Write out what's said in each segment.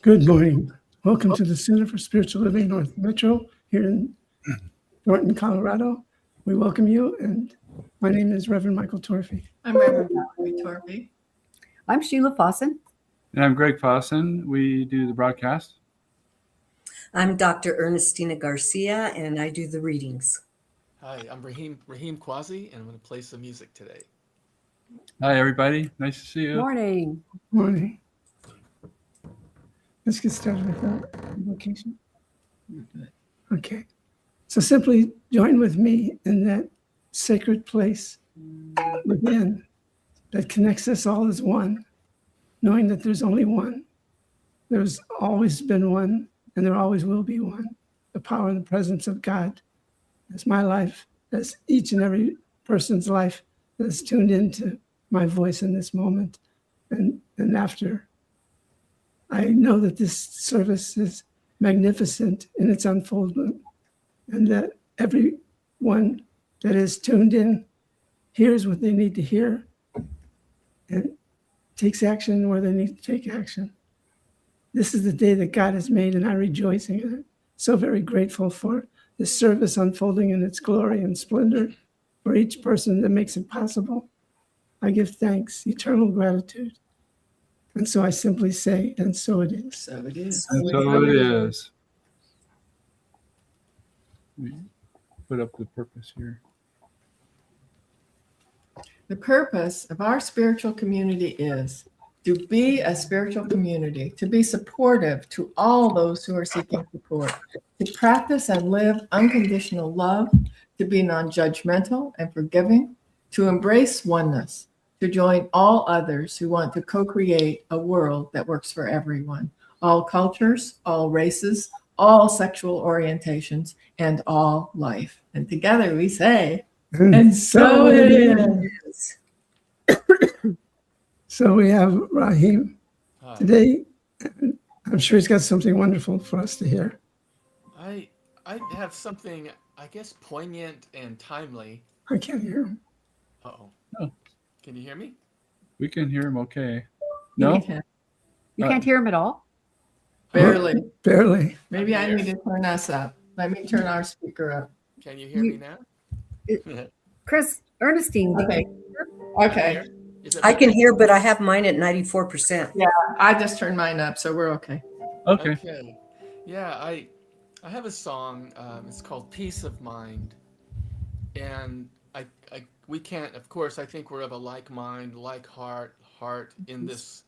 Good morning. Welcome to the Center for Spiritual Living North Metro here in Norton, Colorado. We welcome you, and my name is Reverend Michael Torphy. I'm Reverend Valerie Torphy. I'm Sheila Fawson. And I'm Greg Fawson. We do the broadcast. I'm Dr. Ernestina Garcia, and I do the readings. Hi, I'm Raheem Quasi, and I'm going to play some music today. Hi, everybody. Nice to see you. Morning. Morning. Let's get started with the invocation. Okay. So simply join with me in that sacred place within that connects us all as one, knowing that there's only one. There's always been one, and there always will be one. The power and the presence of God. That's my life. That's each and every person's life that's tuned into my voice in this moment and after. I know that this service is magnificent in its unfoldment, and that everyone that is tuned in hears what they need to hear and takes action where they need to take action. This is the day that God has made, and I'm rejoicing in it. So very grateful for this service unfolding in its glory and splendor for each person that makes it possible. I give thanks, eternal gratitude. And so I simply say, and so it is. So it is. And so it is. We put up the purpose here. The purpose of our spiritual community is to be a spiritual community, to be supportive to all those who are seeking support, to practice and live unconditional love, to be non-judgmental and forgiving, to embrace oneness, to join all others who want to co-create a world that works for everyone, all cultures, all races, all sexual orientations, and all life. And together we say, and so it is. So we have Raheem Hi. today. I'm sure he's got something wonderful for us to hear. I have something, I guess, poignant and timely. I can't hear him. Uh-oh. Oh. Can you hear me? We can hear him okay. No? You can't hear him at all? Barely. Barely. Maybe I Here. need to turn us up. Let me turn our speaker up. Can you hear me now? Chris, Ernestine. Okay. Okay. Is it I can hear, but I have mine at 94%. I just turned mine up, so we're okay. Okay. Okay. Yeah, I have a song. It's called "Peace of Mind," and we can't. Of course, I think we're of a like mind, like heart in this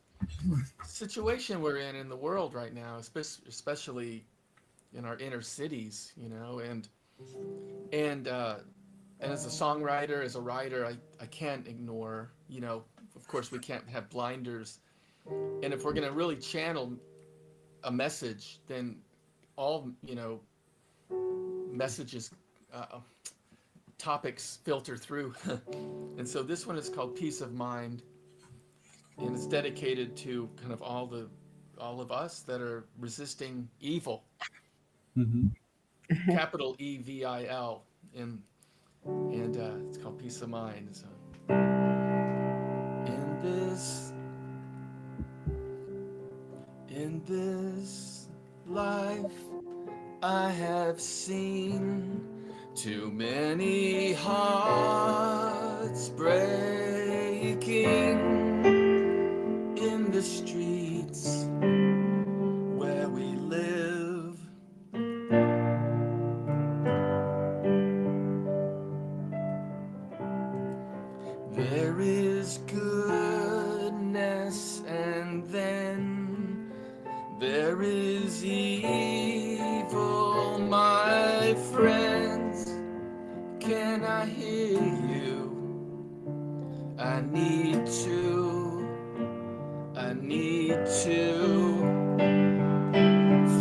situation we're in the world right now, especially in our inner cities. And as a songwriter, as a writer, I can't ignore. Of course, we can't have blinders. And if we're going to really channel a message, then all messages, topics filter through. And so this one is called "Peace of Mind," and it's dedicated to kind of all of us that are resisting evil, Mm-hmm. capital EVIL, and it's called "Peace of Mind." So, in this life, I have seen too many hearts breaking in the streets where we live. There is goodness, and then there is evil, my friends. Can I hear you? I need to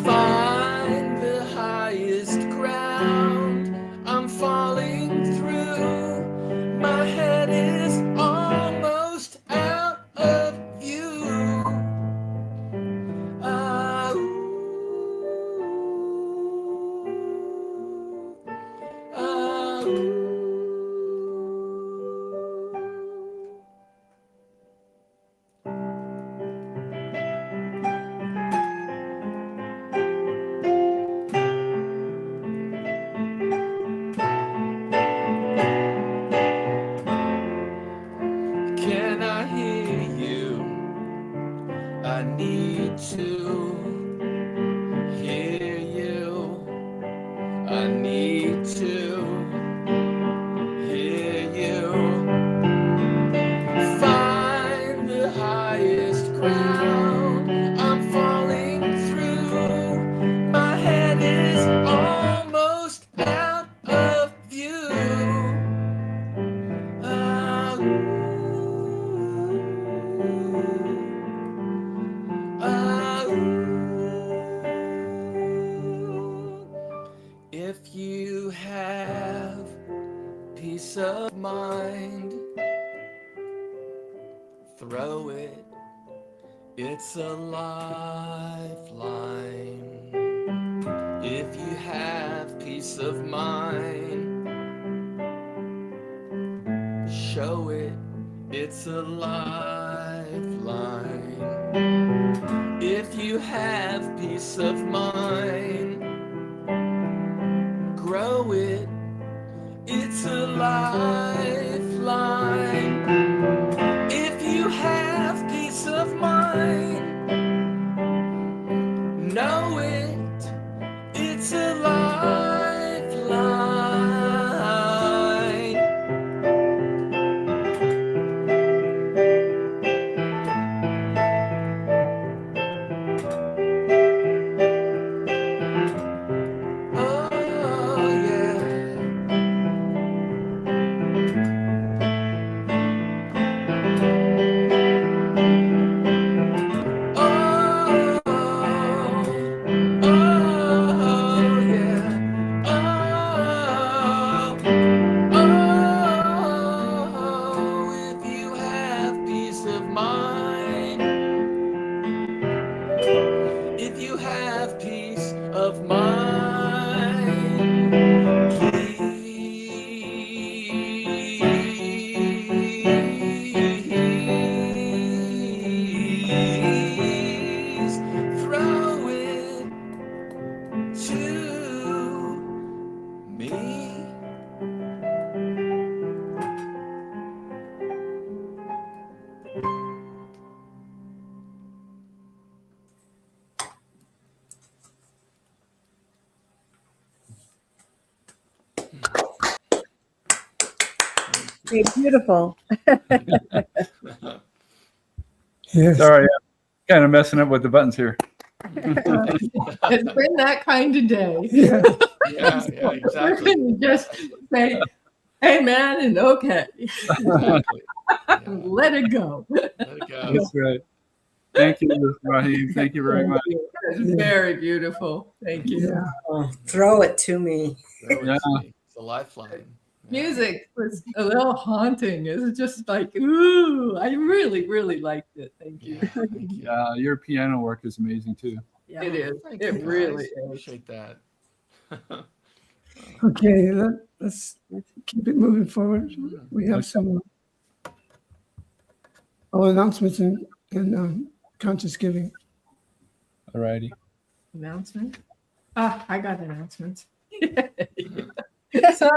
find the highest ground. I'm falling through. My head is almost out of view. I need to hear you. I need to hear you. Find the highest ground. I'm falling through. My head is almost out of view. Ah, ah, if you have peace of mind, throw it. It's a lifeline. If you have peace of mind, show it. It's a lifeline. If you have peace of mind, grow it. It's a lifeline. If you have peace of mind, know it. It's a lifeline. Oh, yeah. Oh, oh, yeah. Oh, if you have peace of mind, if you have peace of mind, please throw it to me. Okay, beautiful. Yes. Sorry, I'm kind of messing up with the buttons here. It's been that kind of day. Yeah. Yeah, We're exactly. going to just say amen and okay. Exactly. Yeah, Let it go. let it go. That's right. Thank you, Raheem. Thank you very much. It's very beautiful. Thank you. Yeah. Oh, throw it to me. Throw it Yeah. to me. It's a lifeline. Yeah. Music was a little haunting. It's just like, ooh, I really, really liked it. Thank you. Yeah, thank you. Yeah, your piano work is amazing too. It is. Thank you, It guys. really is. Appreciate that. Okay, let's keep it moving forward. We have some announcements and conscious giving. All righty. Announcement? I got announcements. So,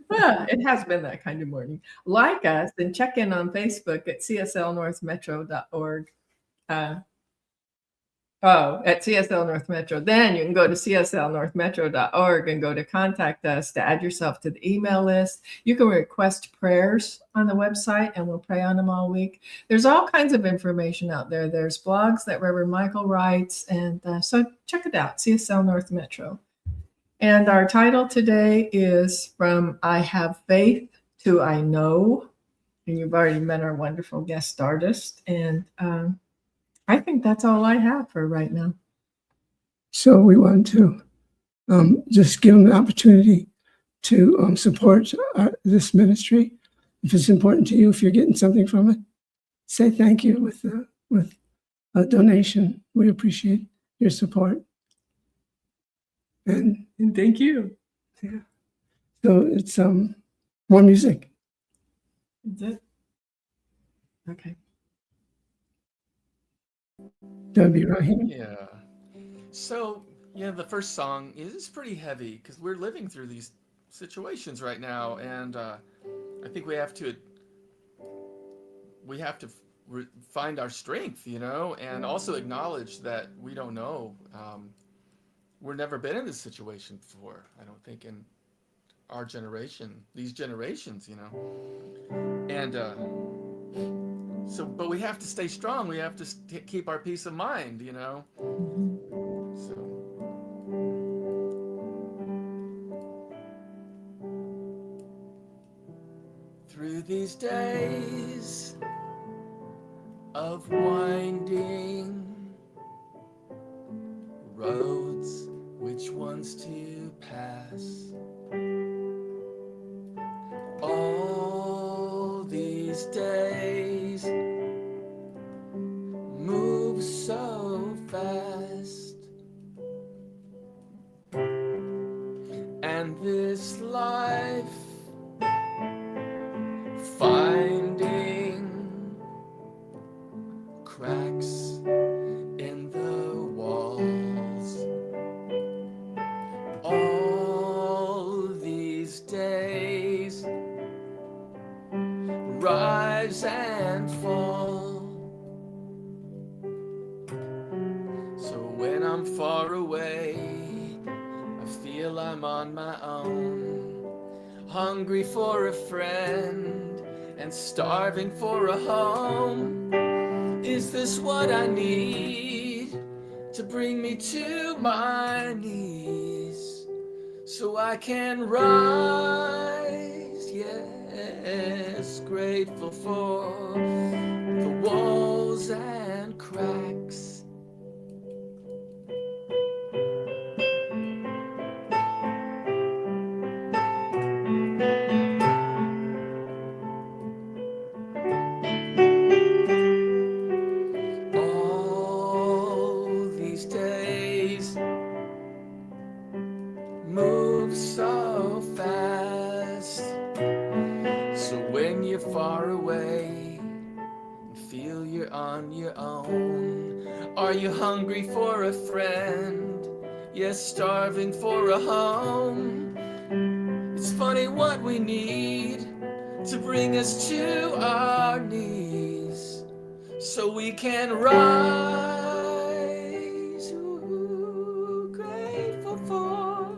it has been that kind of morning. Like us and check in on Facebook at cslnorthmetro.org. At CSL North Metro. Then you can go to cslnorthmetro.org and go to contact us to add yourself to the email list. You can request prayers on the website and we'll pray on them all week. There's all kinds of information out there. There's blogs that Reverend Michael writes. And so check it out, CSL North Metro. And our title today is From I Have Faith to I Know. And you've already met our wonderful guest artist. And I think that's all I have for right now. So we want to just give them the opportunity to support this ministry. If it's important to you, if you're getting something from it, say thank you with a donation. We appreciate your support. And Thank you. yeah, so it's more music. Is it? Okay. That'd be Raheem. Yeah. So, yeah, the first song is pretty heavy because we're living through these situations right now, and I think we have to find our strength, and also acknowledge that we don't know. We've never been in this situation before, I don't think, in our generation, these generations, and but we have to stay strong. We have to keep our peace of mind, so. Through these days of winding roads, which ones to pass? All these days move so fast, and this life finding cracks in the walls. All these days rise and fall. So when I'm far away, I feel I'm on my own, hungry for a friend and starving for a home. Is this what I need to bring me to my knees so I can rise? Yes, grateful for the walls and cracks. Move so fast. So when you're far away and feel you're on your own, are you hungry for a friend? Yes, starving for a home. It's funny what we need to bring us to our knees so we can rise. Ooh, grateful for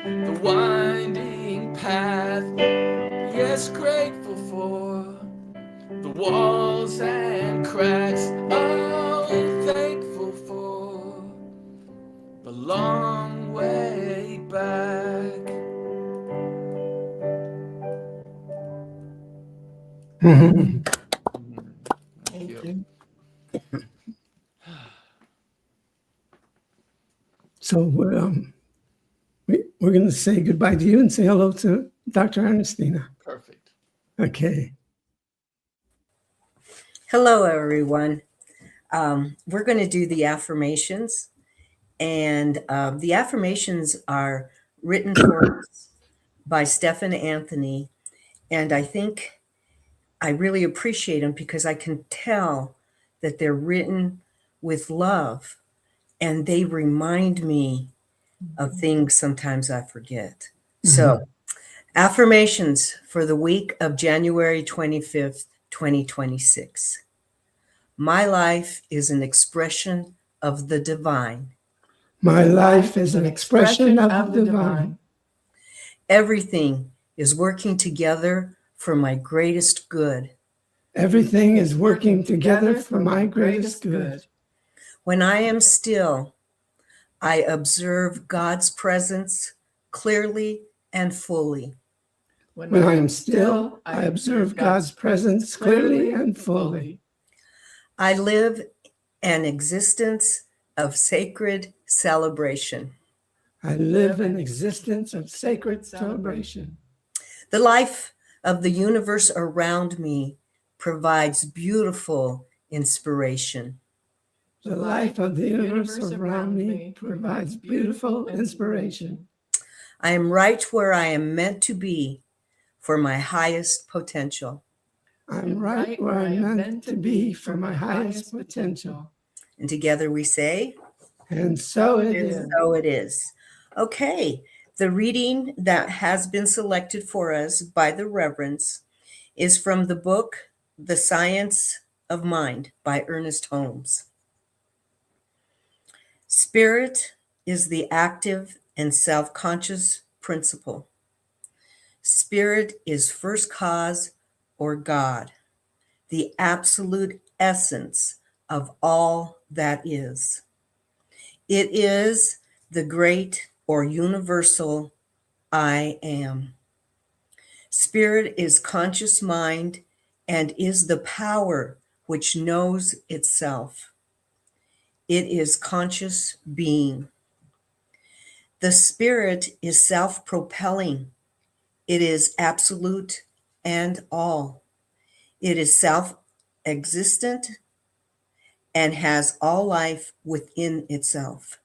the winding path. Yes, grateful for the walls and cracks. Oh, thankful for the long way back. Thank you. So we're going to say goodbye to you and say hello to Dr. Ernestina. Perfect. Okay. Hello, everyone. We're going to do the affirmations, and the affirmations are written for us by Stephen Anthony, and I think I really appreciate them because I can tell that they're written with love, and they remind me of things sometimes I forget. So, affirmations for the week of January 25th, 2026. My life is an expression of the divine. My life is an expression of the divine. Everything is working together for my greatest good. Everything is working together for my greatest good. When I am still, I observe God's presence clearly and fully. When I am still, I observe God's presence clearly and fully. I live an existence of sacred celebration. I live an existence of sacred celebration. The life of the universe around me provides beautiful inspiration. The life of the universe around me provides beautiful inspiration. I am right where I am meant to be for my highest potential. I'm right where I'm meant to be for my highest potential. And together we say, And so it and is. so it is. Okay, the reading that has been selected for us by the Reverends is from the book, The Science of Mind by Ernest Holmes. Spirit is the active and self-conscious principle. Spirit is first cause or God, the absolute essence of all that is. It is the great or universal I am. Spirit is conscious mind and is the power which knows itself. It is conscious being. The spirit is self-propelling. It is absolute and all. It is self-existent and has all life within itself.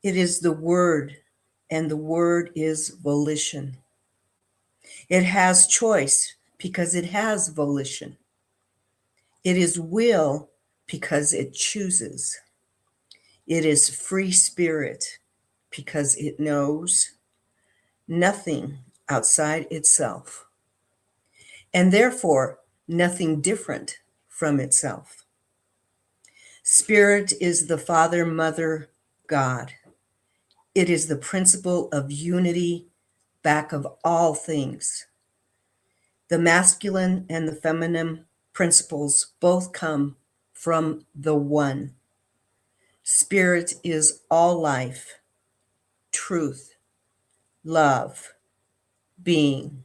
It is the word, and the word is volition. It has choice because it has volition. It is will because it chooses. It is free spirit because it knows nothing outside itself, and therefore nothing different from itself. Spirit is the Father, Mother, God. It is the principle of unity back of all things. The masculine and the feminine principles both come from the one. Spirit is all life, truth, love, being,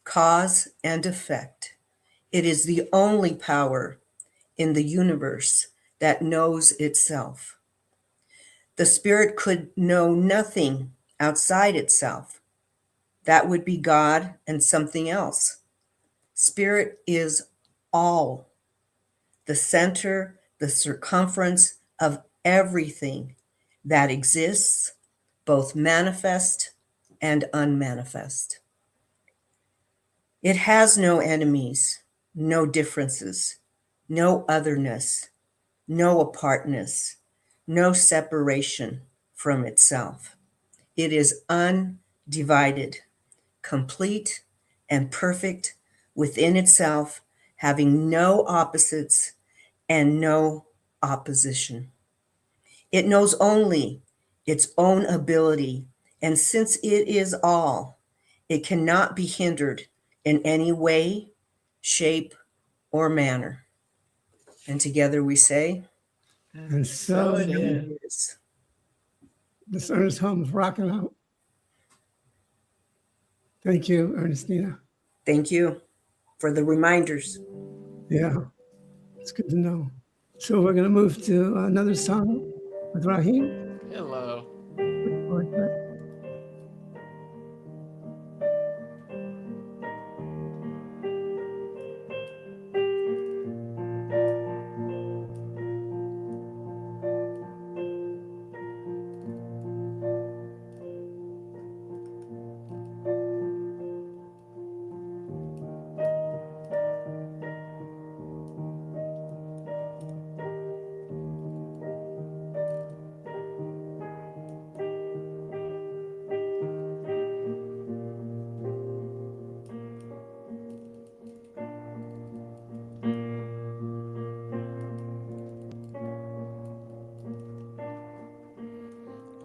cause and effect. It is the only power in the universe that knows itself. The spirit could know nothing outside itself. That would be God and something else. Spirit is all, the center, the circumference of everything that exists, both manifest and unmanifest. It has no enemies, no differences, no otherness, no apartness, no separation from itself. It is undivided, complete, and perfect within itself, having no opposites and no opposition. It knows only its own ability, and since it is all, it cannot be hindered in any way, shape, or manner. And together we say, And so it is. it is. This Ernest Holmes rocking out. Thank you, Ernestina. Thank you for the reminders. Yeah, it's good to know. So we're going to move to another song with Raheem. Hello.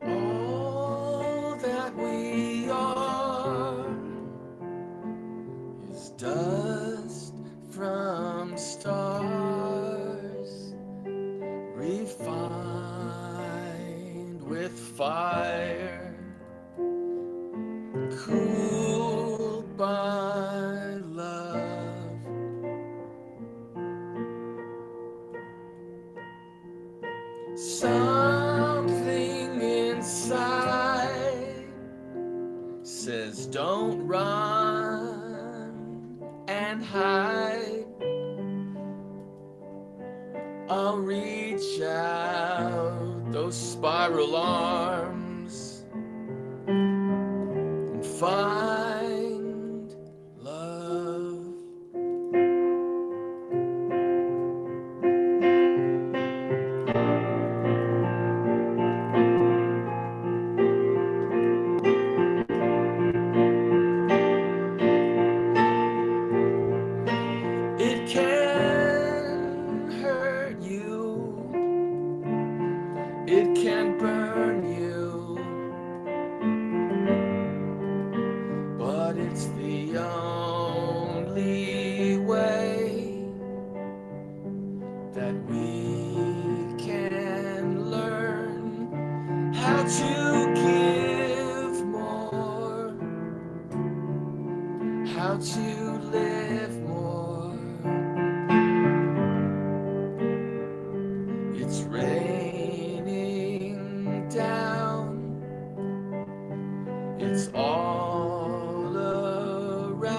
All that we are is dust from stars, refined with fire, cooled by love. Something inside says don't run and hide. I'll reach out those spiral arms and find love. It can that we can learn how to give more, how to live more. It's raining down, it's all around.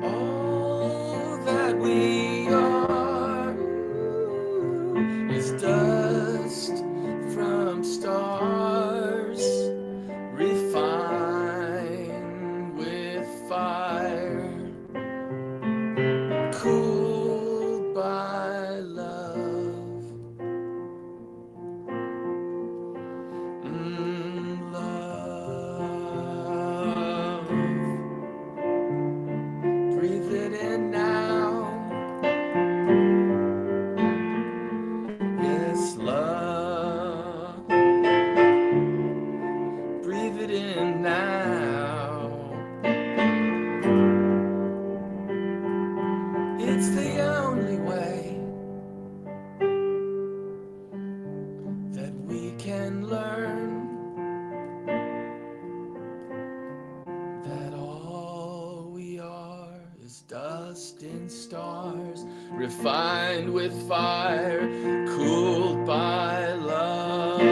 All that we are is dust from stars, refined with fire, cooled by love. Love. Breathe it in now. Yes, love. Breathe it in now. It's the only way that we can learn that all we are is dust and stars, refined with fire, cooled by love.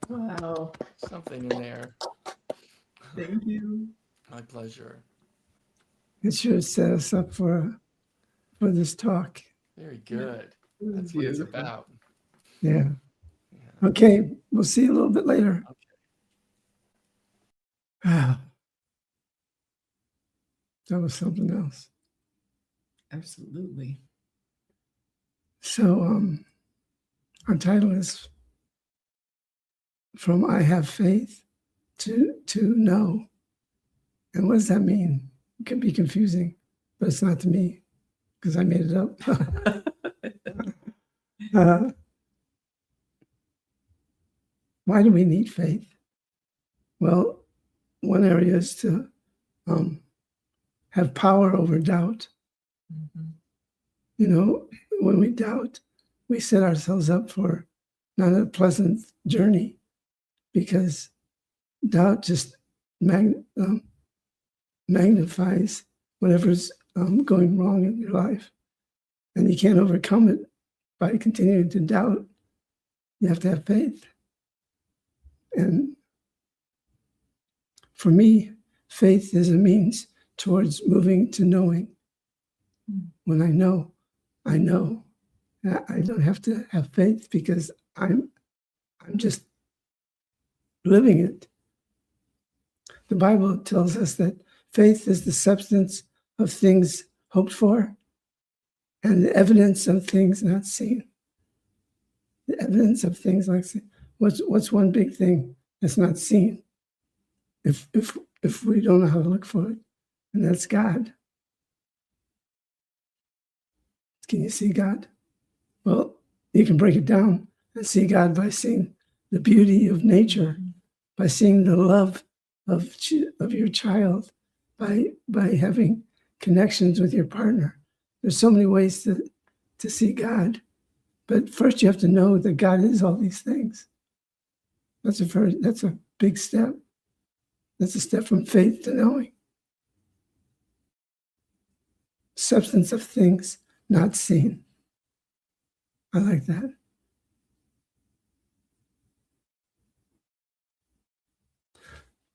Wow. Something in there. Thank you. My pleasure. It should set us up for this talk. Very good. It was That's what it's beautiful. about. Yeah. Yeah. Okay. We'll see you a little bit later. Ah, that was something else. Absolutely. So our title is From I Have Faith to Know. And what does that mean? It can be confusing, but it's not to me because I made it up. Why do we need faith? Well, one area is to have power over doubt. Mhm. You know, when we doubt, we set ourselves up for not a pleasant journey because doubt just magnifies whatever's going wrong in your life. And you can't overcome it by continuing to doubt. You have to have faith. And for me, faith is a means towards moving to knowing. When I know, I know. I don't have to have faith because I'm just living it. The Bible tells us that faith is the substance of things hoped for and the evidence of things not seen. The evidence of things not seen. What's one big thing that's not seen? If we don't know how to look for it, and that's God. Can you see God? Well, you can break it down and see God by seeing the beauty of nature, by seeing the love of your child, by having connections with your partner. There's so many ways to see God, but first you have to know that God is all these things. That's a big step. That's a step from faith to knowing. Substance of things not seen. I like that.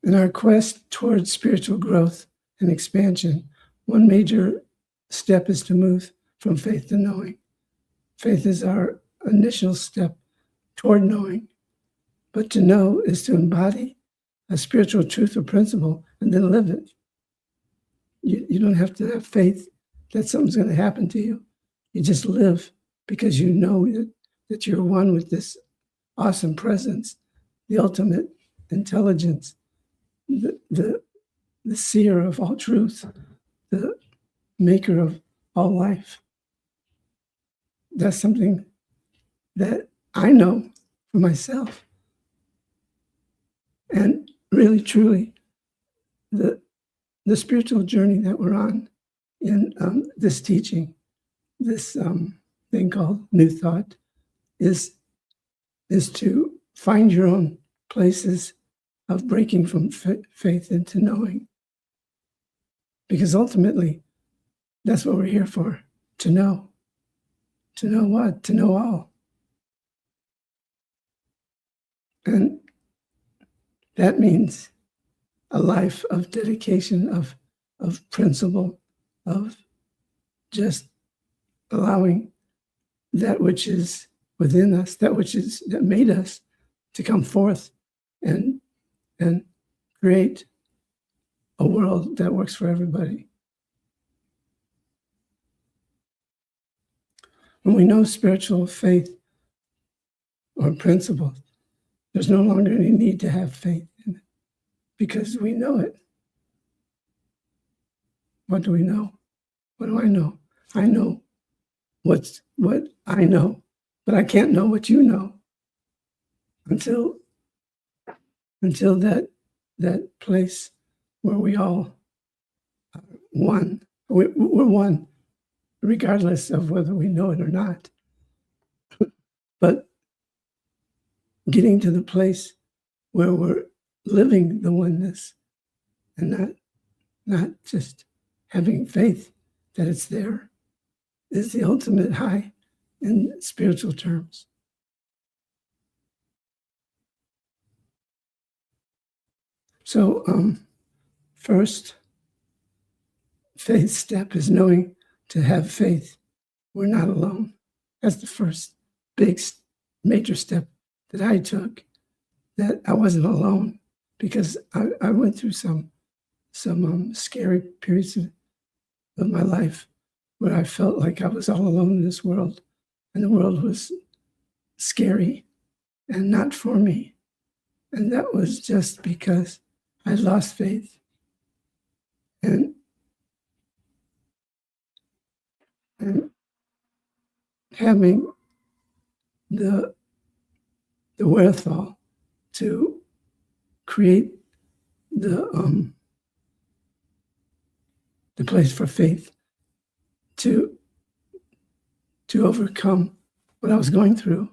In our quest towards spiritual growth and expansion, one major step is to move from faith to knowing. Faith is our initial step toward knowing. But to know is to embody a spiritual truth or principle and then live it. You don't have to have faith that something's going to happen to you. You just live because you know that you're one with this awesome presence, the ultimate intelligence, the seer of all truth, the maker of all life. That's something that I know for myself. And really, truly, the spiritual journey that we're on in this teaching, this thing called New Thought, is to find your own places of breaking from faith into knowing. Because ultimately, that's what we're here for, to know. To know what? To know all. And that means a life of dedication, of principle, of just allowing that which is within us, that made us, to come forth and create a world that works for everybody. When we know spiritual faith or principles, there's no longer any need to have faith in it because we know it. What do we know? What do I know? I know what I know, but I can't know what you know until that place where we all are one. We're one, regardless of whether we know it or not. But getting to the place where we're living the oneness and not just having faith that it's there is the ultimate high in spiritual terms. So first faith step is knowing to have faith. We're not alone. That's the first big major step that I took, that I wasn't alone, because I went through some scary periods of my life where I felt like I was all alone in this world, and the world was scary and not for me. And that was just because I lost faith. And having the wherewithal to create the place for faith to overcome what I was going through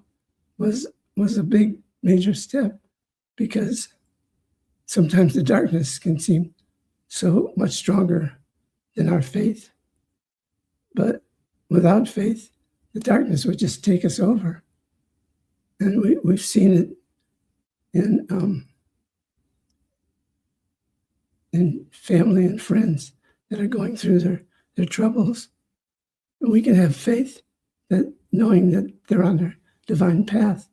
was a big major step, because sometimes the darkness can seem so much stronger than our faith. But without faith, the darkness would just take us over. And we've seen it in family and friends that are going through their troubles. And we can have faith, that knowing that they're on their divine path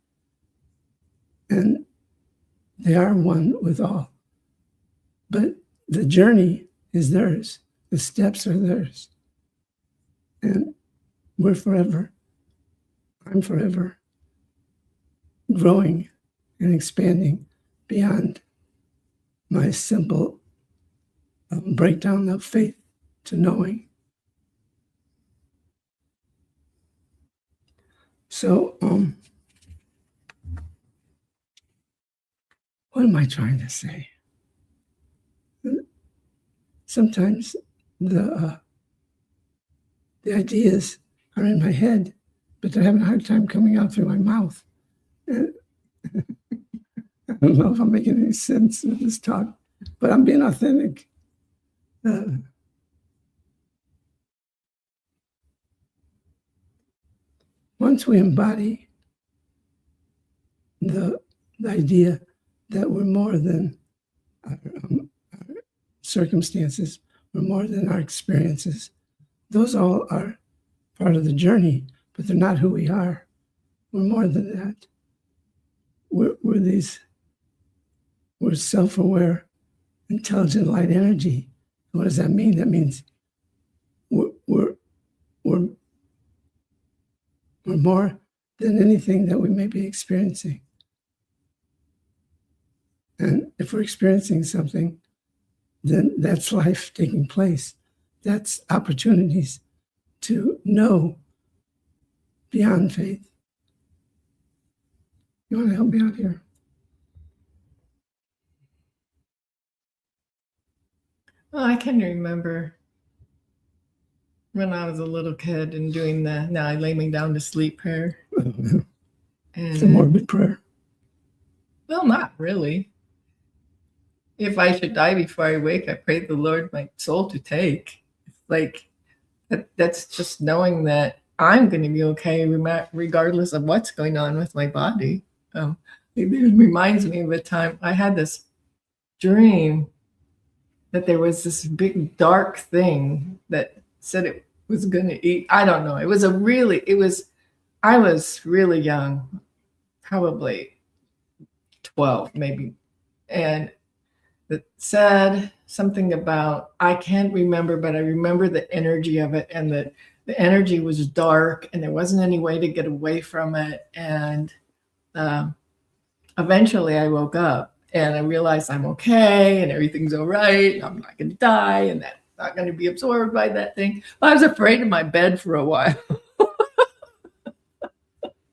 and they are one with all. But the journey is theirs. The steps are theirs. And I'm forever growing and expanding beyond my simple breakdown of faith to knowing. So, what am I trying to say? Sometimes the ideas are in my head, but they're having a hard time coming out through my mouth. I don't know if I'm making any sense with this talk, but I'm being authentic. Once we embody the idea that we're more than our circumstances, we're more than our experiences, those all are part of the journey, but they're not who we are. We're more than that. We're self-aware, intelligent light energy. What does that mean? That means we're more than anything that we may be experiencing. And if we're experiencing something, then that's life taking place. That's opportunities to know beyond faith. You want to help me out here? Well, I can remember when I was a little kid and doing the "Now I lay me down to sleep" prayer. It's a morbid prayer. Well, not really. If I should die before I wake, I pray the Lord my soul to take. Like that's just knowing that I'm going to be okay regardless of what's going on with my body. It reminds me of a time I had this dream that there was this big dark thing that said it was going to eat. I don't know. I was really young, probably 12 maybe. And it said something about, I can't remember, but I remember the energy of it, and that the energy was dark and there wasn't any way to get away from it. And eventually I woke up and I realized I'm okay and everything's all right. I'm not going to die and that's not going to be absorbed by that thing. I was afraid of my bed for a while.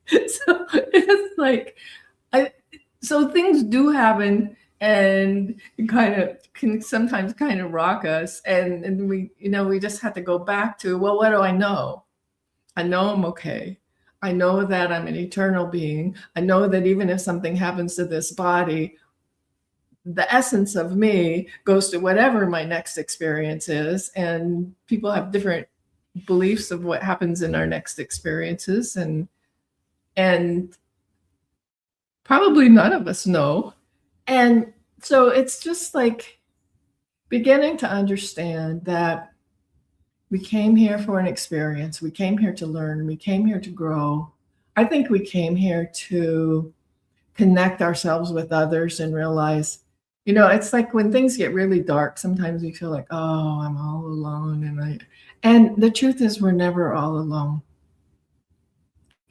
So it's like, so things do happen, and it can sometimes kind of rock us. And we just have to go back to, well, what do I know? I know I'm okay. I know that I'm an eternal being. I know that even if something happens to this body, the essence of me goes to whatever my next experience is. And people have different beliefs of what happens in our next experiences. And probably none of us know. And so it's just like beginning to understand that we came here for an experience. We came here to learn. We came here to grow. I think we came here to connect ourselves with others and realize, it's like when things get really dark, sometimes we feel like, oh, I'm all alone. And the truth is we're never all alone.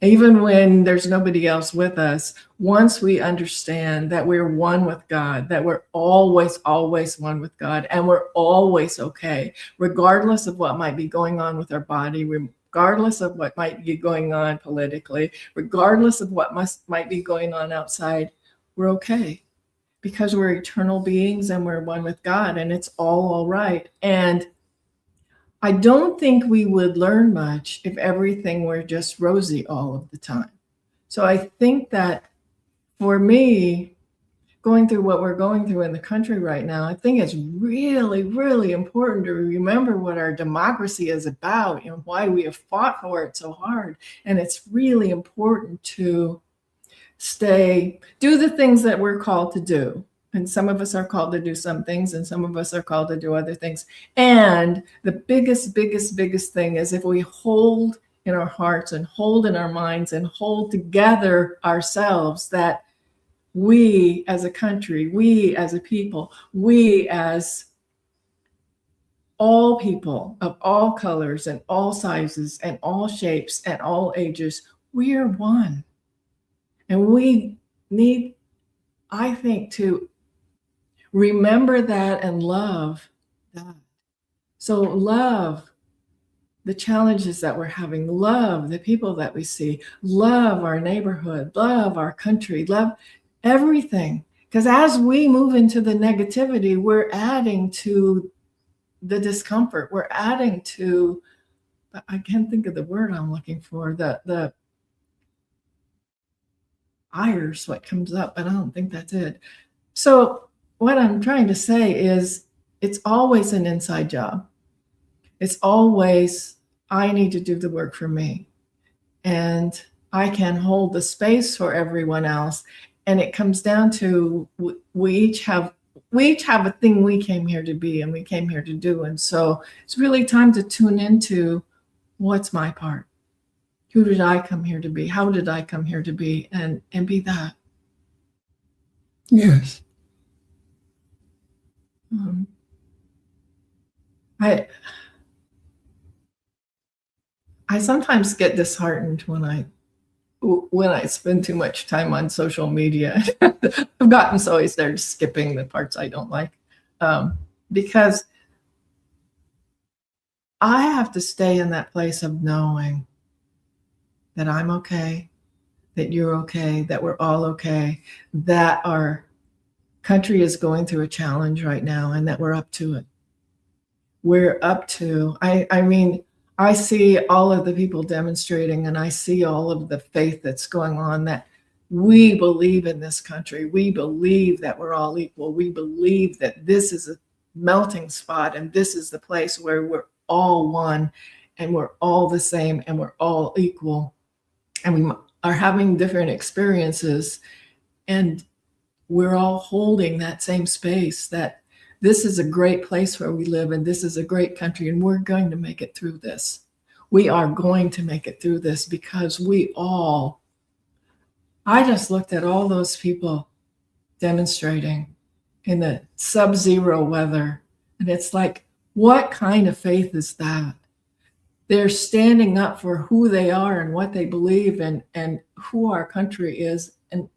Even when there's nobody else with us, once we understand that we're one with God, that we're always, always one with God, and we're always okay, regardless of what might be going on with our body, regardless of what might be going on politically, regardless of what might be going on outside, we're okay because we're eternal beings and we're one with God, and it's all right. And I don't think we would learn much if everything were just rosy all of the time. So I think that for me, going through what we're going through in the country right now, I think it's really, really important to remember what our democracy is about and why we have fought for it so hard. And it's really important to do the things that we're called to do. And some of us are called to do some things, and some of us are called to do other things. And the biggest thing is if we hold in our hearts and hold in our minds and hold together ourselves that we as a country, we as a people, we as all people of all colors and all sizes and all shapes and all ages, we are one. And we need, I think, to remember that and love that. So love the challenges that we're having, love the people that we see, love our neighborhood, love our country, love everything. Because as we move into the negativity, we're adding to the discomfort. We're adding to, I can't think of the word I'm looking for, the ire's what comes up, but I don't think that's it. So what I'm trying to say is it's always an inside job. It's always, I need to do the work for me. And I can hold the space for everyone else. And it comes down to we each have a thing we came here to be and we came here to do. And so it's really time to tune into what's my part. Who did I come here to be? How did I come here to be? And be that. Yes. I sometimes get disheartened when I spend too much time on social media. I've gotten so I started skipping the parts I don't like, because I have to stay in that place of knowing that I'm okay, that you're okay, that we're all okay, that our country is going through a challenge right now, and that we're up to it. We're up to, I mean, I see all of the people demonstrating, and I see all of the faith that's going on, that we believe in this country. We believe that we're all equal. We believe that this is a melting spot, and this is the place where we're all one, and we're all the same, and we're all equal. And we are having different experiences, and we're all holding that same space, that this is a great place where we live, and this is a great country, and we're going to make it through this. We are going to make it through this, because I just looked at all those people demonstrating in the sub-zero weather, and it's like, what kind of faith is that? They're standing up for who they are and what they believe, and who our country is. And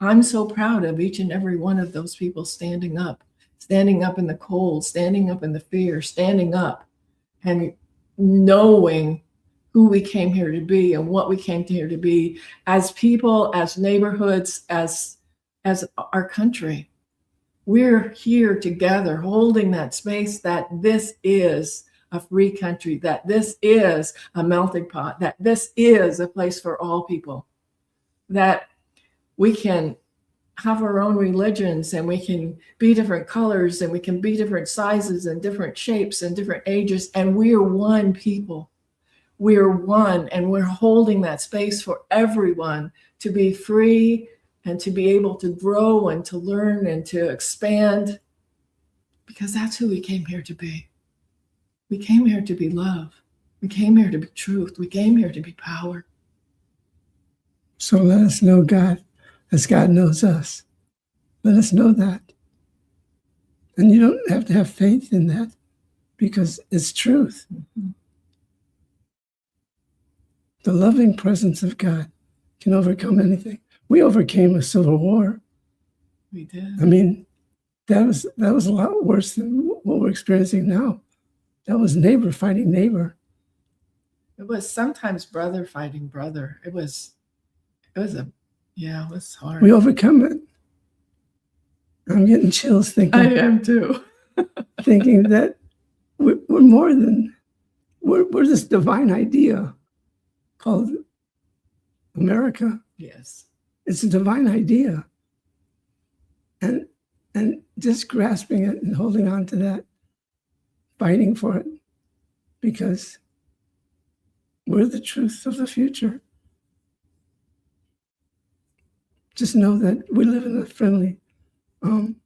I'm so proud of each and every one of those people standing up in the cold, standing up in the fear, standing up and knowing who we came here to be and what we came here to be as people, as neighborhoods, as our country. We're here together holding that space, that this is a free country, that this is a melting pot, that this is a place for all people, that we can have our own religions, and we can be different colors, and we can be different sizes and different shapes and different ages, and we are one people. We are one, and we're holding that space for everyone to be free and to be able to grow and to learn and to expand, because that's who we came here to be. We came here to be love. We came here to be truth. We came here to be power. So let us know God as God knows us. Let us know that. And you don't have to have faith in that, because it's truth. Mm-hmm. The loving presence of God can overcome anything. We overcame a civil war. We did. I mean, that was a lot worse than what we're experiencing now. That was neighbor fighting neighbor. It was sometimes brother fighting brother. It was hard. We overcome it. I'm getting chills thinking. I am too. Thinking that we're more than we're this divine idea called America. Yes. It's a divine idea, and just grasping it and holding on to that, fighting for it, because we're the truth of the future. Just know that we live in a friendly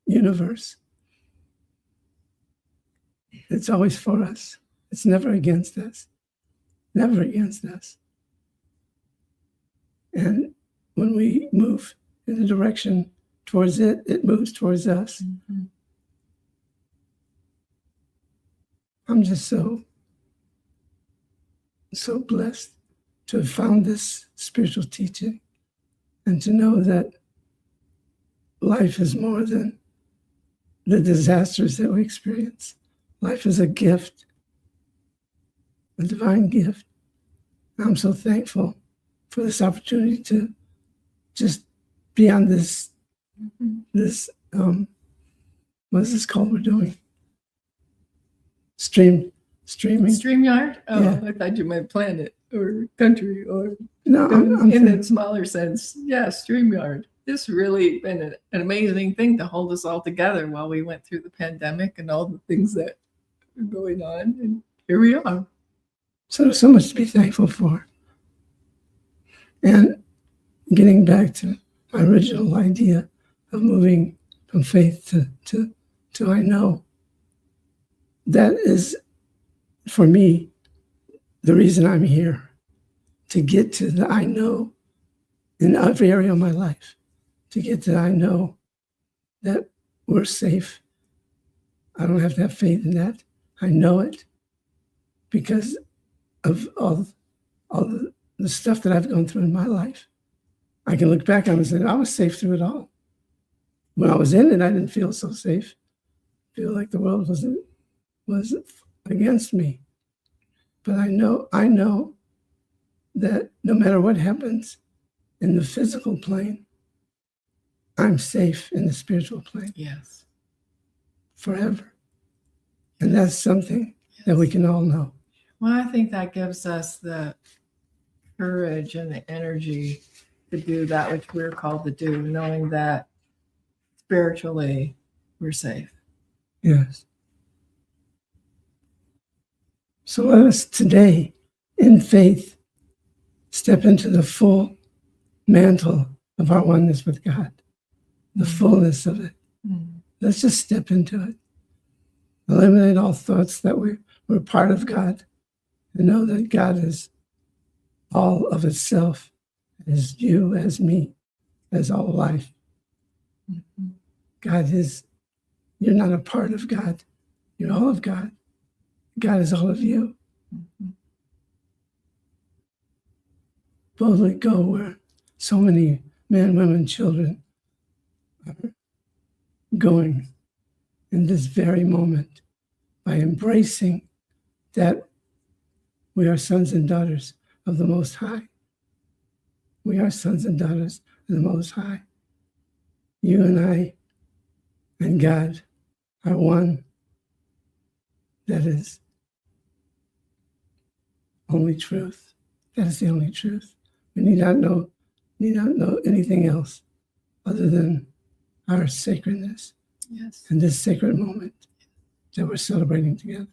universe. It's always for us. It's never against us. Never against us. And when we move in the direction towards it, it moves towards us. Mm-hmm. I'm just so blessed to have found this spiritual teaching, and to know that life is more than the disasters that we experience. Life is a gift, a divine gift. I'm so thankful for this opportunity to just be on this, what is this called we're doing? Streaming. StreamYard? Oh, Yeah. I thought you meant planet or country, or No, I'm in saying- a smaller sense. Yeah, StreamYard. It's really been an amazing thing to hold us all together while we went through the pandemic and all the things that are going on. And here we are. So there's so much to be thankful for. And getting back to my original idea of moving from faith to I know, that is, for me, the reason I'm here. to get to the I know in every area of my life, to get to the I know that we're safe. I don't have to have faith in that. I know it because of all the stuff that I've gone through in my life. I can look back on it and say, I was safe through it all. When I was in it, I didn't feel so safe. I feel like the world was against me. But I know that no matter what happens in the physical plane, I'm safe in the spiritual plane Yes. forever. And that's something that we can all know. Well, I think that gives us the courage and the energy to do that which we're called to do, knowing that spiritually we're safe. Yes. So let us today, in faith, step into the full mantle of our oneness with God, the fullness of it. Let's just step into it. Eliminate all thoughts that we're part of God, and know that God is all of itself, as you, as me, as all life. God is, you're not a part of God. You're all of God. God is all of you. Boldly go where so many men, women, children are going in this very moment by embracing that we are sons and daughters of the Most High. We are sons and daughters of the Most High. You and I and God are one. That is only truth. That is the only truth. We need not know anything else other than our sacredness. Yes. In this sacred moment that we're celebrating together.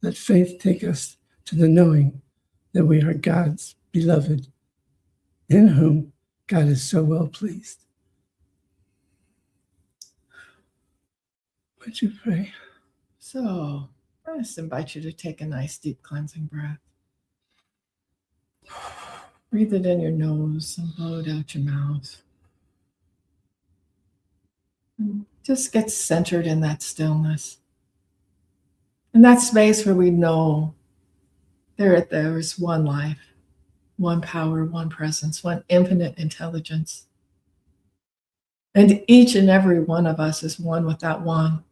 Let faith take us to the knowing that we are God's beloved, in whom God is so well pleased. Would you pray? So I just invite you to take a nice deep cleansing breath. Breathe it in your nose and blow it out your mouth. And just get centered in that stillness. In that space where we know there is one life, one power, one presence, one infinite intelligence. And each and every one of us is one with that one.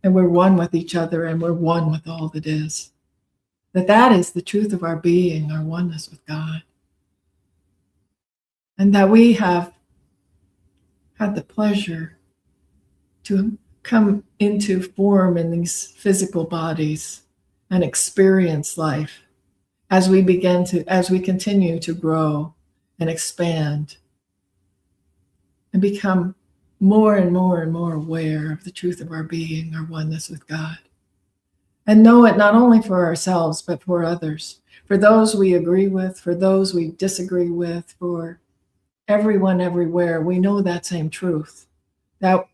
And we're one with each other, and we're one with all that is. That is the truth of our being, our oneness with God. And that we have had the pleasure to come into form in these physical bodies and experience life as we continue to grow and expand and become more and more and more aware of the truth of our being, our oneness with God. And know it not only for ourselves, but for others, for those we agree with, for those we disagree with, for everyone everywhere. We know that same truth, that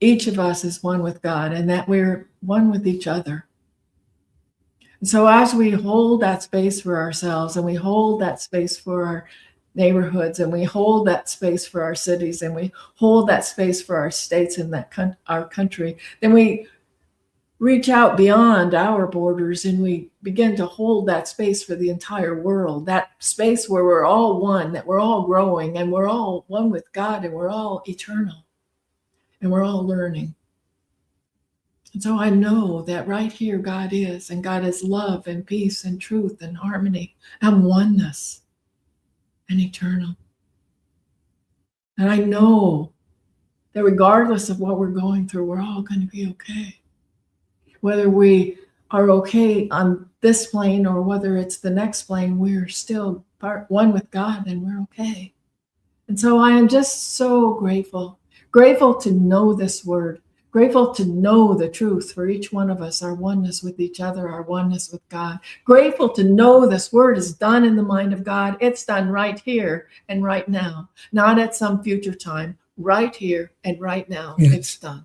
each of us is one with God and that we're one with each other. And so as we hold that space for ourselves, and we hold that space for our neighborhoods, and we hold that space for our cities, and we hold that space for our states and our country, then we reach out beyond our borders and we begin to hold that space for the entire world, that space where we're all one, that we're all growing, and we're all one with God, and we're all eternal, and we're all learning. And so I know that right here God is, and God is love and peace and truth and harmony and oneness and eternal. And I know that regardless of what we're going through, we're all going to be okay. Whether we are okay on this plane or whether it's the next plane, we're still one with God, and we're okay. And so I am just so grateful to know this word, grateful to know the truth for each one of us, our oneness with each other, our oneness with God. Grateful to know this word is done in the mind of God. It's done right here and right now, not at some future time, right here and right now. Yes. It's done.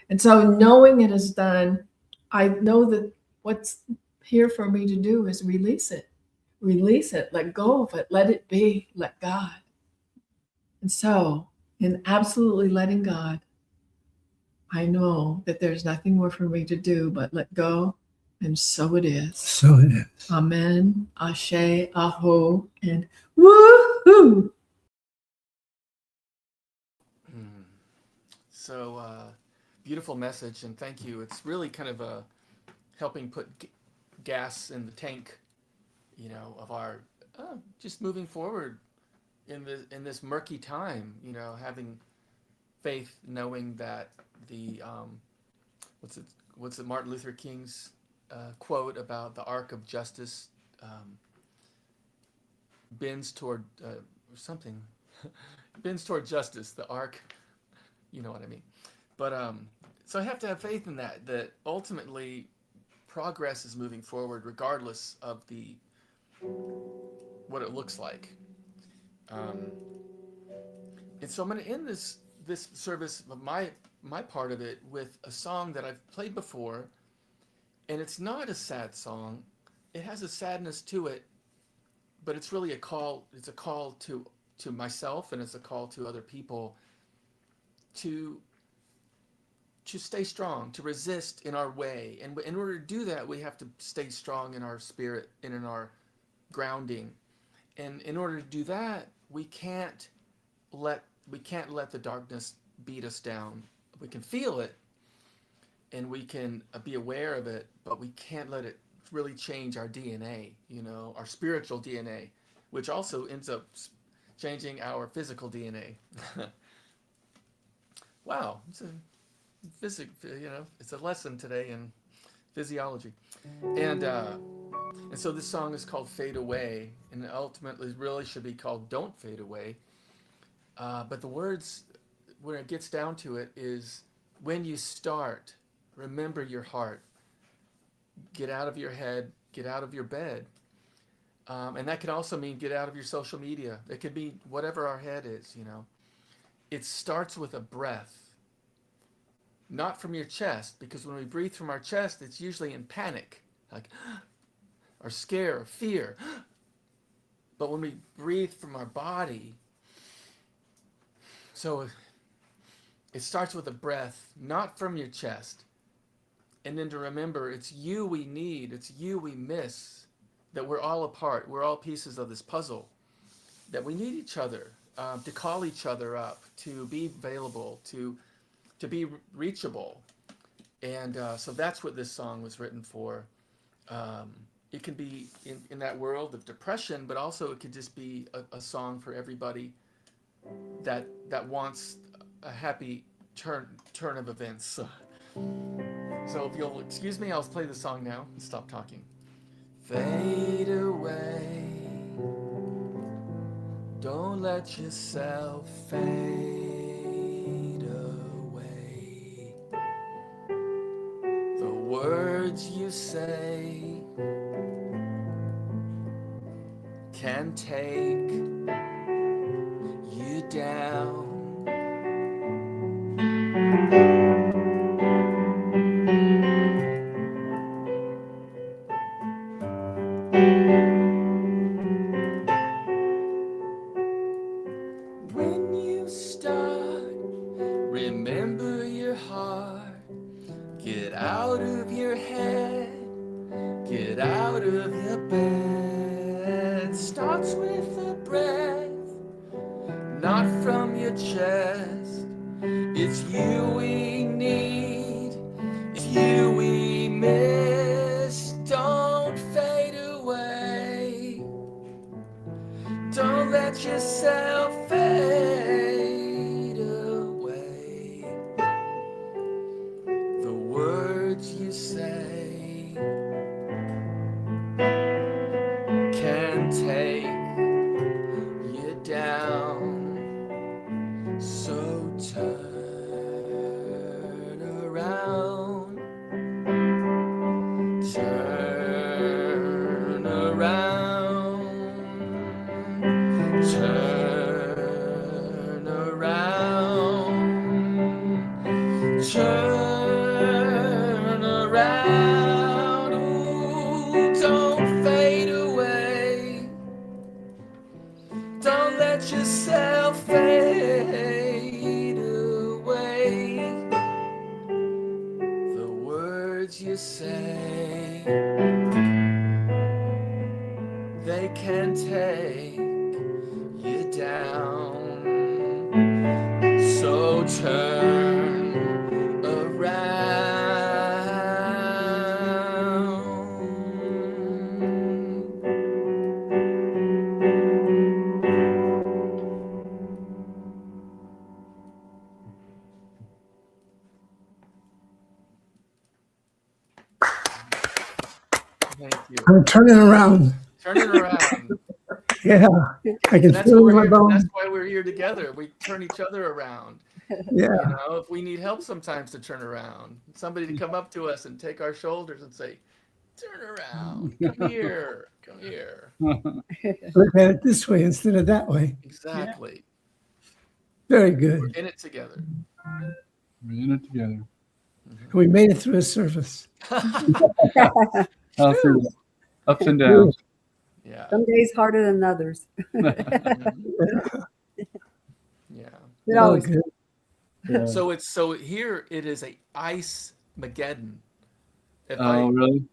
And so knowing it is done, I know that what's here for me to do is release it. release it, let go of it, let it be, let God. And so, in absolutely letting God, I know that there's nothing more for me to do but let go, and so it is. So it is. Amen, Ashe, Aho, and woohoo! So beautiful message, and thank you. It's really kind of helping put gas in the tank, of our just moving forward in this murky time. Having faith, knowing that the what's it Martin Luther King's quote about the arc of justice bends toward something bends toward justice. The arc. You know what I mean. But so I have to have faith in that ultimately progress is moving forward regardless of what it looks like. And so I'm going to end this service of my part of it with a song that I've played before, and it's not a sad song. It has a sadness to it, but it's really a call. It's a call to myself, and it's a call to other people to stay strong, to resist in our way. And in order to do that, we have to stay strong in our spirit and in our grounding. And in order to do that, we can't let the darkness beat us down. We can feel it and we can be aware of it, but we can't let it really change our DNA, our spiritual DNA, which also ends up changing our physical DNA. Wow, it's a lesson today in physiology, and so this song is called "Fade Away," and ultimately really should be called "Don't Fade Away." But the words, when it gets down to it, is when you start, remember your heart. Get out of your head, get out of your bed, and that can also mean get out of your social media. It could be whatever our head is, It starts with a breath, not from your chest, because when we breathe from our chest, it's usually in panic, like, or scare, or fear. But when we breathe from our body, so it starts with a breath, not from your chest. And then to remember, it's you we need, it's you we miss, that we're all a part, we're all pieces of this puzzle, that we need each other. To call each other up, to be available, to be reachable. And so that's what this song was written for. It can be in that world of depression, but also it could just be a song for everybody that wants a happy turn of events. So if you'll excuse me, I'll play the song now and stop talking. Fade away. Don't let yourself fade away. The words you say can take you down. When you start, remember your heart. Get out of your head, get out of your bed. Starts with a breath, not from your chest. It's you we need, it's you we miss. Don't fade away. Don't let yourself fade away. The words you say can take you down. So turn around. Turn around. Turn around. Turn around. Ooh, don't fade away. yourself fade away. The words you say, they can take you down. So turn around. Thank you. I'm turning around. Turn it around. Yeah, I can And that's, feel what it in my that's bones. why we're here together. We turn each other around. Yeah, You know, if we need help sometimes to turn around, somebody to come up to us and take our shoulders and say, turn around, come here, come here. look at it this way instead of that way. Exactly. Very We're good. in it together. We're in it together. We made it through a surface. All through the ups and downs. Yeah. Some days harder than others. Mhm. Yeah. It Oh, always good. Yeah. So here it is a ice Mageddon. If Oh, really?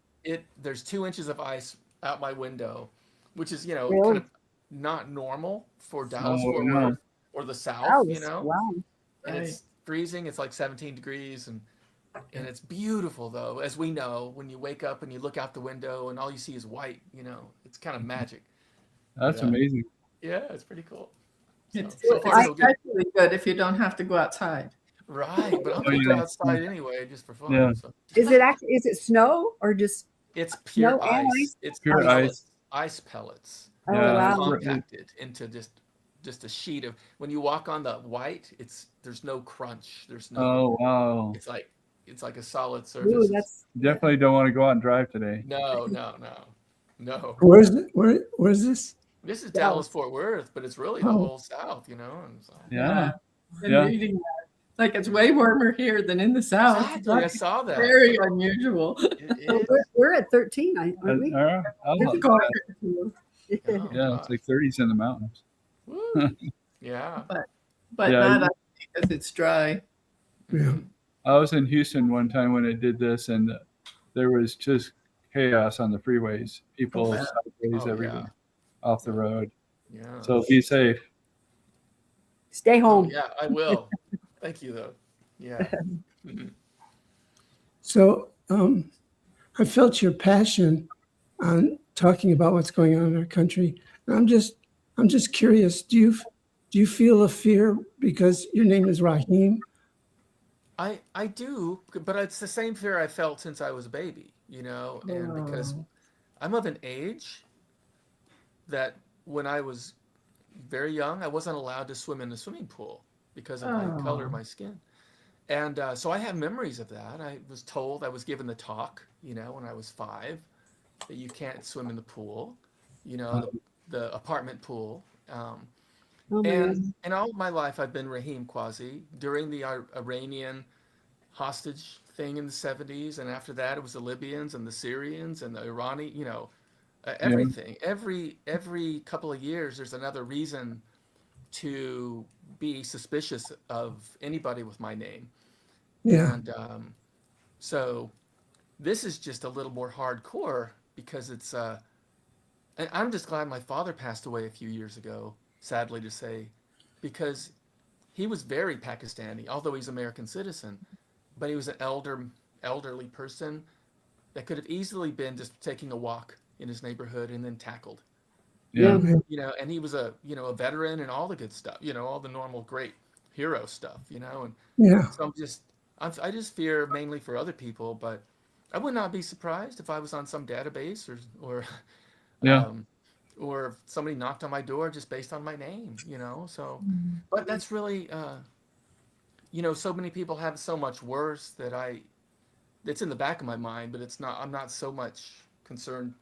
there's 2 inches of ice out my window, which is, you know, Really? kind of not normal for Dallas Oh, Fort no. Worth or the South, wow. you know, Wow. and it's freezing. It's like 17 degrees and it's beautiful though, as we know, when you wake up and you look out the window and all you see is white, you know, it's kind of magic. That's Yeah. amazing. Yeah, it's pretty cool. It's, So far, it's so good. especially good if you don't have to go outside. Right, but I'm Oh, gonna go yeah. outside anyway just for fun. Yeah. So. Is it snow or just It's pure No, and ice. ice? It's Pure pellets, ice pellets. oh Yeah. wow. Compacted into just a sheet of. When you walk on the white, there's no crunch. There's no. Oh, wow. It's like a solid surface. Ooh, that's Definitely don't want to go out and drive today. No. Where's this? This is Yeah. Dallas Fort Worth, but it's really the Oh. whole South, you know. And so. Yeah. Been Yeah. reading that. Like it's way warmer here than in the South. Exactly, I That's saw that. very unusual. It we're at 13, aren't we? I'll It's help gorgeous. is. Oh, Yeah, it's like 30s in the mountains. Woo. Yeah. But Yeah. not because it's dry. Yeah. I was in Houston one time when I did this, and there was just chaos on the freeways. People Oh, yeah. sideways Oh, everywhere yeah. off the road. Yeah. So be safe. Stay Oh, home. yeah, I will. Thank you, though. Yeah. Mhm. So I felt your passion on talking about what's going on in our country. And I'm just curious. Do you feel a fear because your name is Raheem? I do, but it's the same fear I felt since I was a baby, you know, and because I'm of an age that when I was very young, I wasn't allowed to swim in the swimming pool because of my color of my skin. And so I have memories of that. I was told, I was given the talk, you know, when I was 5, that you can't swim in the pool, you know, the apartment pool. Oh my goodness. And all my life, I've been Raheem Quasi during the Iranian hostage thing in the 70s. And after that, it was the Libyans and the Syrians and the Iranian, you know, everything. Every couple of years, there's another reason to be suspicious of anybody with my name. Yeah. And so this is just a little more hardcore because it's, and I'm just glad my father passed away a few years ago, sadly to say, because he was very Pakistani, although he's American citizen, but he was an elderly person that could have easily been just taking a walk in his neighborhood and then tackled. Yeah. You know, and he was a veteran and all the good stuff, you know, all the normal great hero stuff, you know, and Yeah. so I just fear mainly for other people, but I would not be surprised if I was on some database or Yeah. or if somebody knocked on my door just based on my name, you know. So, but that's really, you know, so many people have it so much worse that it's in the back of my mind, but it's not. I'm not so much concerned.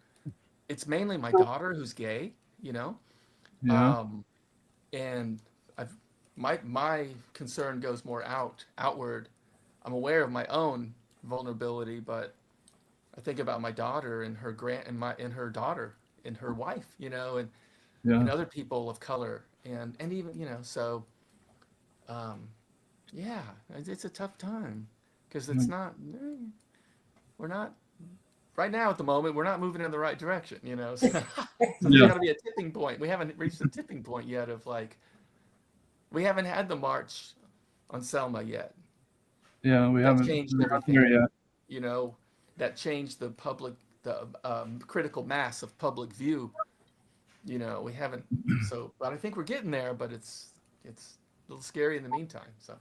It's mainly my daughter who's gay, you know, Yeah. and my concern goes more outward. I'm aware of my own vulnerability, but I think about my daughter and her daughter and her wife, you know, and Yeah. other people of color. and even, you know, so yeah, it's a tough time because it's not, we're not right now at the moment, we're not moving in the right direction, you know. So, so there's Yeah. got to be a tipping point. We haven't reached the tipping point yet of like, we haven't had the march on Selma yet. Yeah, we That haven't changed we're not everything. there yet. You know, that changed the critical mass of public view. You know, we haven't. So, but I think we're getting there. But it's a little scary in the meantime. So,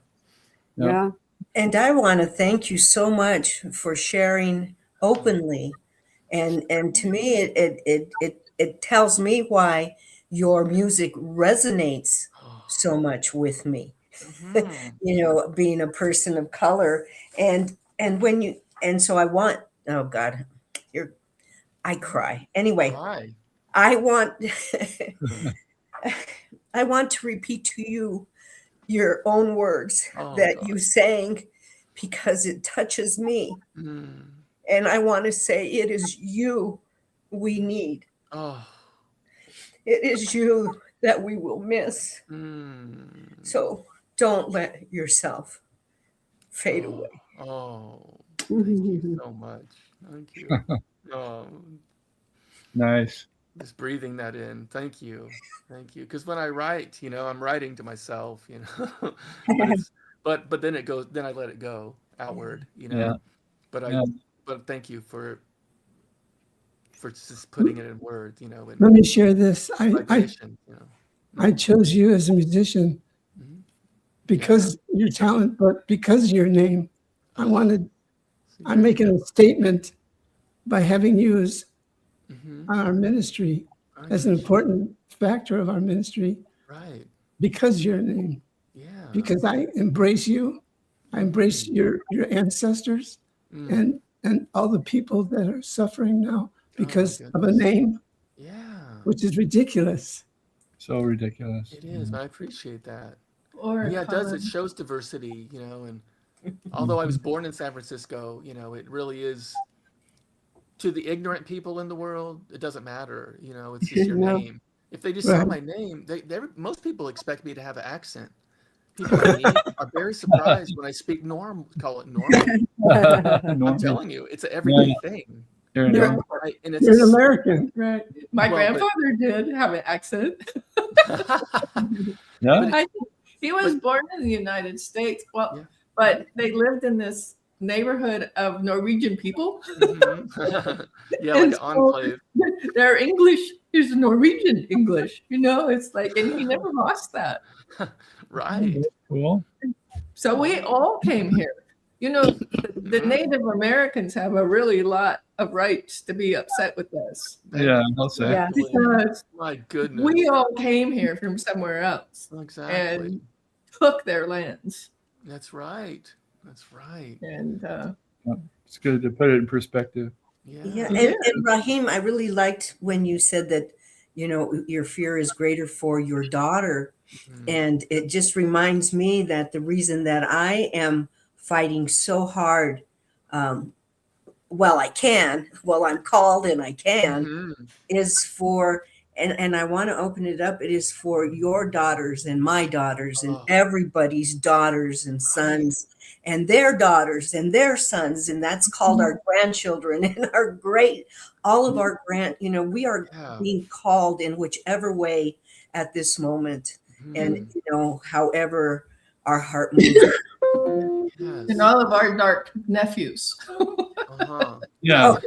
Yeah. Yeah. And I want to thank you so much for sharing openly. And to me, it tells me why your music resonates so much with me. Mhm. You know, being a person of color, and when you and so I want. Oh God, I cry anyway. Why? I want I want to repeat to you your own words Oh, that God. you sang because it touches me. Mm. And I want to say it is you we need. Oh. It is you that we will miss. Mm. So don't let yourself fade away. Oh. Thank you so much. Thank you. Oh, Nice. just breathing that in. Thank you. Thank you. Because when I write, you know, I'm writing to myself, you know. but then it goes, then I let it go outward, you know. Yeah. But Yeah. but thank you for just putting it in words, you know, Let in me share this. vibration, you know. I chose you as a musician Mhm. because your talent, but because your name. I'm Yeah. making a statement by having you as Mhm. our ministry I as an appreciate- important factor of our ministry Right. because your name, Yeah. because I embrace you. I embrace your ancestors Mm. and all the people that are suffering now because of a goodness. name, Yeah. which is ridiculous. So ridiculous. It is. I appreciate that. Or Yeah, it does. It color. shows diversity, you know, and although I was born in San Francisco, you know, it really is to the ignorant people in the world, it doesn't matter, you know, it's just your No. name. If they just saw Right. my name, most people expect me to have an accent. People I meet are very surprised when I speak call it normal. I'm Normal. telling you, it's an everyday thing. Here it You're, is. Right? And it's you're an American. Right. My Well, but- grandfather did have an accent. Yeah. I think he was born in the United States. Well, Yeah. but they lived in this neighborhood of Norwegian people. Mhm. Yeah, like And an so- enclave. Their English is Norwegian English, you know, it's like, and he never lost that. Right. Cool. So we all came here. You know, the Native Americans have a really lot of rights to be upset with us Yeah, I'll say. Yeah. because My goodness. we all came here from somewhere else Exactly. and took their lands. That's right. That's right. And It's good to put it in perspective. Yeah. Yeah. Yeah. And Raheem, I really liked when you said that, you know, your fear is greater for your daughter. Mhm. And it just reminds me that the reason that I am fighting so hard, I'm called and I can, Mhm. is for, and I want to open it up, it is for your daughters and my daughters and Oh. everybody's daughters and sons and their daughters and their sons. And that's called our grandchildren and all of our we are Yeah. being called in whichever way at this moment. And, Mhm. you know, however our heart moves. Yes. and all of our dark nephews. Uh-huh. Yeah.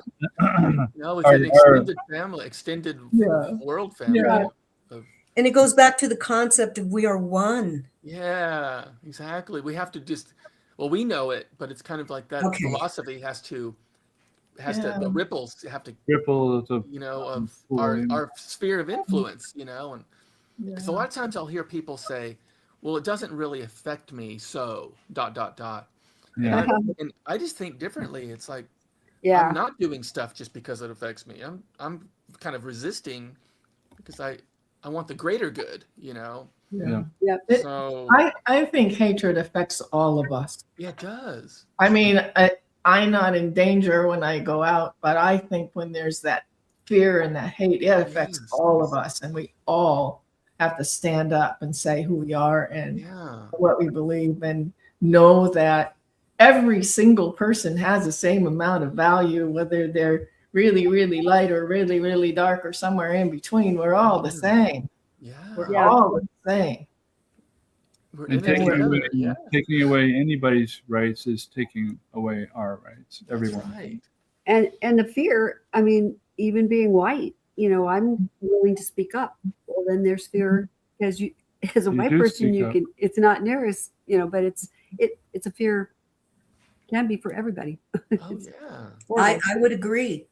No, it's Our- an extended family, extended Yeah. world family. Yeah. And it goes back to the concept of we are one. Yeah, exactly. We have to we know it, but it's kind of like that Okay. philosophy has to, Yeah. the ripples have to, Ripple of you know, of Cool. our sphere of influence, you know, and because a Yeah. lot of times I'll hear people say, well, it doesn't really affect me, so ... yeah. And I just think differently. It's like, Yeah. I'm not doing stuff just because it affects me. I'm kind of resisting because I want the greater good, you know. Yeah. Yep. So I think hatred affects all of us. yeah, it does. I mean, I'm not in danger when I go out, but I think when there's that fear and that hate, it affects Yes. all of us, and we all have to stand up and say who we are and Yeah. what we believe, and know that every single person has the same amount of value, whether they're really, really light or really, really dark or somewhere in between. We're all the same. Yeah. We're Yeah. all the same. We're And in it together. Yeah. taking away anybody's rights is taking away our rights. That's Everyone. right. And the fear, I mean, even being white, I'm willing to speak up. Well, then there's fear because you, as a You white do person, speak you up. can. It's not near as but it's a fear. Can be for everybody. Oh It's yeah. horrible. I would agree.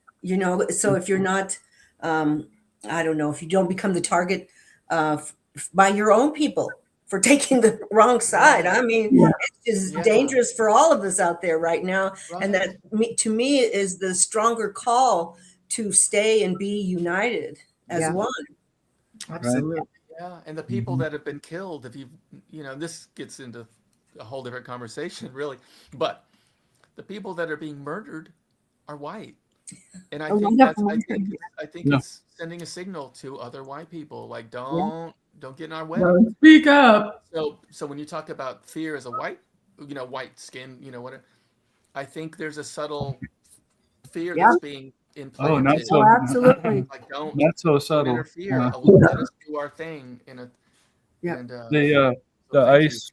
So if you're not, I don't know, if you don't become the target by your own people for taking the wrong side, I mean, Yeah. it's just Yeah. dangerous for all of us out there right now. And Right. that to me is the stronger call to stay and be united as Yeah. one. Absolutely. Yeah, and the people that have been killed, if this gets into a whole different conversation, really, but the people that are being murdered are white, and I A think lot of that's, I them think, are. I think Yeah. it's sending a signal to other white people, like don't get in our way. So speak up. So when you talk about fear as a white, white skin, whatever, I think there's a subtle fear Yeah. that's being implanted. Oh, not so. Oh, absolutely. Like don't Not so subtle. interfere. Uh, Let us do our thing. Yeah. And the so thank you. ICE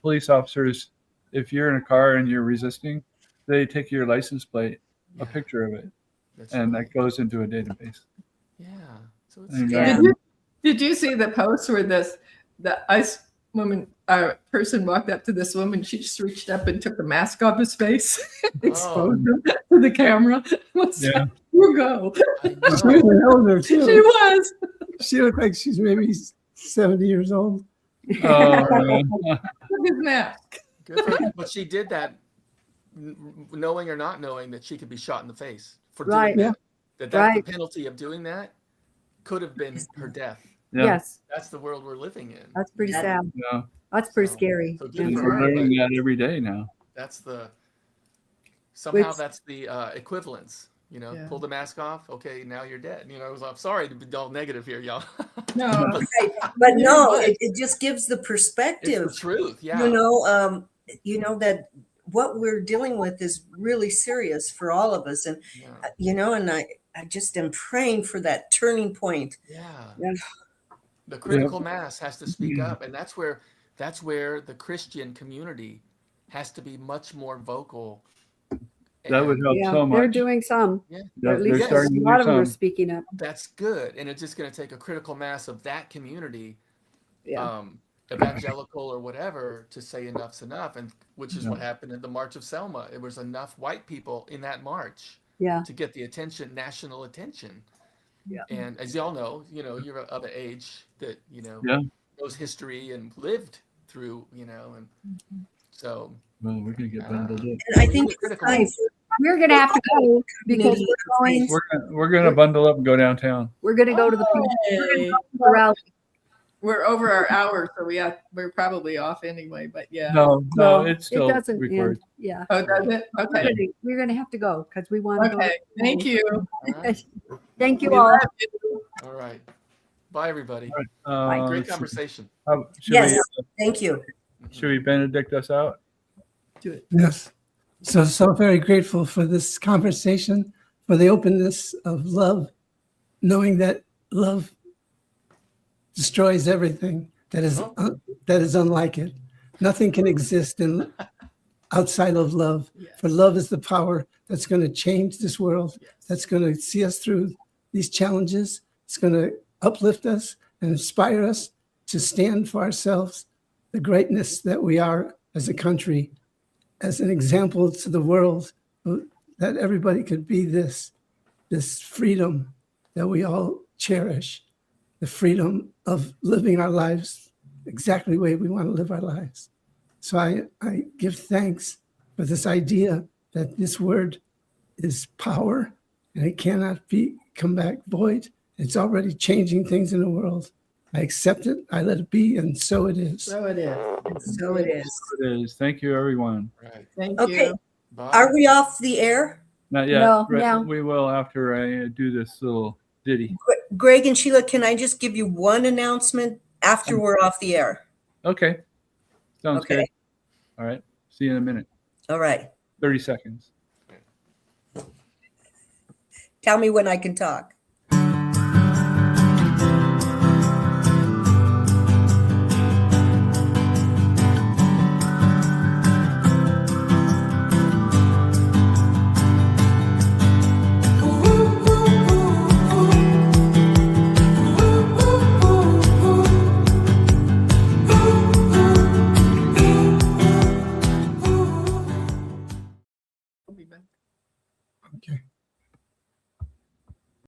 police officers, if you're in a car and you're resisting, they take your license plate, Yeah, a picture of it, that's and right. that goes into a database. Yeah. So it's And, Yeah. Did you see the post where the ICE person walked up to this woman? She just reached up and took the mask off his face, exposed him to the camera. Was Yeah. like, you go. I She know. was older She too. was. She looked like she's maybe 70 years old. Oh, man. Look at his mask. Good for her. But she did that, knowing or not knowing that she could be shot in the face for doing Right. that. That's Right. the penalty of doing that. Could have been her death. Yeah. Yes, That's the world we're living in. that's pretty Yeah. sad. Yeah. That's pretty So- scary. so good Yeah. And for we're her, learning but- that every day now. That's somehow Which- that's the equivalence. Yeah. Pull the mask off. Okay, now you're dead. I'm sorry to be all negative here, y'all. No. But no, But it just gives the it's perspective. the truth. Yeah. That what we're dealing with is really serious for all of us. And, Yeah. and I just am praying for that turning point. Yeah. Yeah. The critical mass has to speak up, and that's where the Christian community has to be much more vocal. That would And help Yeah, so they're much. doing some. Yeah. Or at They're least a starting to lot do of them are some. speaking up. that's good, and it's just going to take a critical mass of that community, Yeah. evangelical or whatever, to say enough's enough, and which is Yeah. what happened in the March of Selma. It was enough white people in that march Yeah. to get the national attention. Yeah. And as y'all know, you're of an age that Yeah. knows history and lived through, and so Well, we're gonna get bundled up. And I we think need it's critical time mass. We're gonna have to go because Community we're going. We're gonna bundle up and go downtown. We're gonna go to the Hey, rally. we're over our hour, so we're probably off anyway. But yeah. No, it's still it doesn't recorded. end. Yeah. Oh, does it? Okay. We're gonna have to go because we want to Okay. Thank you. All right. Thank you We all. love you. All right. Bye, everybody. Great Let's see. conversation. Yes. Thank you. Should we benedict us out? Do it. Yes. So very grateful for this conversation, for the openness of love, knowing that love destroys everything that is unlike it. Nothing can exist outside of love. Yes. For love is the power that's going to change this world, that's going to see us through these challenges. It's going to uplift us and inspire us to stand for ourselves, the greatness that we are as a country, as an example to the world, that everybody could be this freedom that we all cherish, the freedom of living our lives exactly the way we want to live our lives. So I give thanks for this idea that this word is power and it cannot come back void. It's already changing things in the world. I accept it, I let it be, and so it is. So it is. So it is. It is. Thank you, everyone. Right. Thank Okay. you. Bye. Are we off the air? Not yet. No, Right, no. We will after I do this little ditty. Greg and Sheila, can I just give you one announcement after we're off the air. Okay. Sounds Okay. good. All right. See you in a minute. All right. 30 seconds. Tell me when I can talk.